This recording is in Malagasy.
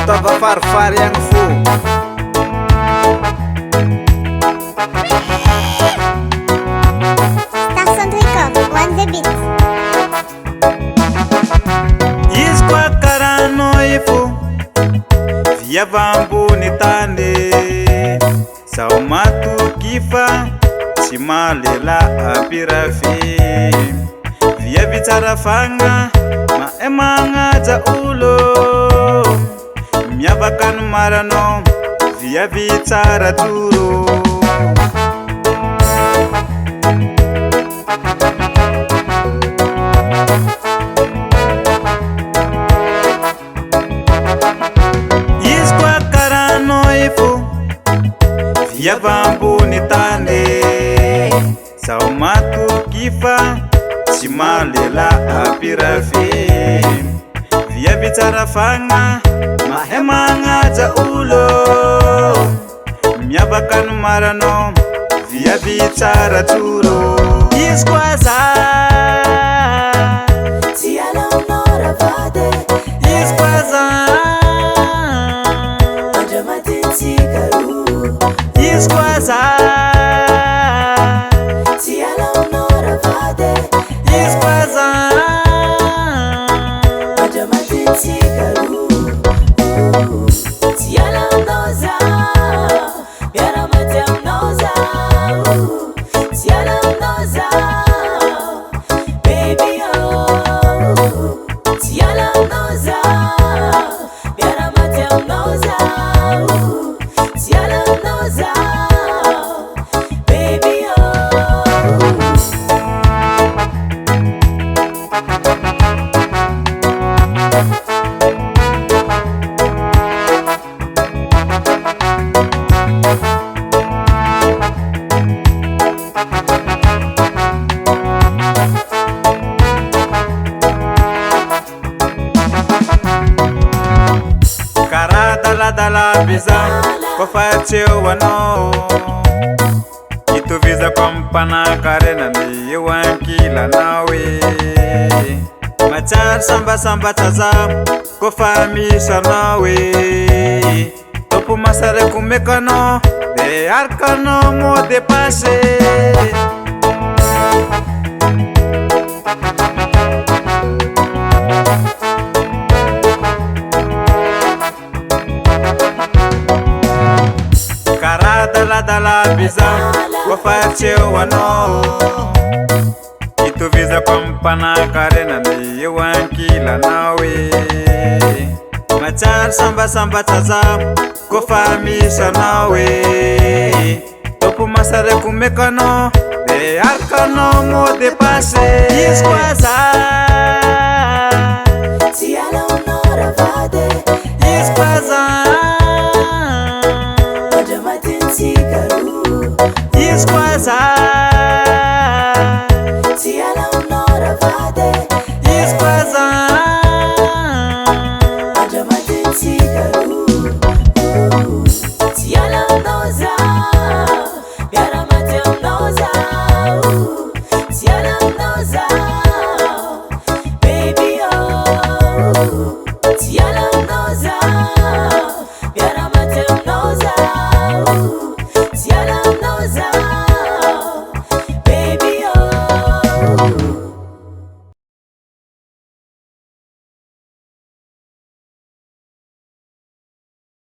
Tava farfari ang fu Station Record, one the beat. Iskwa karano ifu Via vambuni tande Saumatu kifa Simalela apirafi Via vitara fanga Ma emanga za ulo Miabakan marano Via vitara turo Via vambuni tande Saumatu kifa Simalela apirafi Via vitara fanga Mahemanga za ulo Miabakan marano Via vitara turo Iskwaza Tiala unora vade Iskwaza Mandramaty tsikaru Iskwaza Tiala unora vade Iskwaza Mandramaty tsikaru Tiala unoza Miaramati unoza Tiala unoza Baby oh Tiala unoza Miaramati unoza Tiala unoza Baby oh Dala visa Kofatio wano Itu visa kompana karena ni wankila nawe Machar samba samba chaza Kofamisha nawe Topu masare kumekano De arkano mo de pase Dala visa Kofatio wano Itu visa kompana karena ni wankila nawe Machar samba samba chaza Kofamisha nawe Topu masare kumekano De arkano mo de pase Iskwaza Tiala unora vade Iskwaza Mandramaty tsikaru Iskwaza Tiala unora vade Iskwaza Mandramaty tsikaru Tiala unoza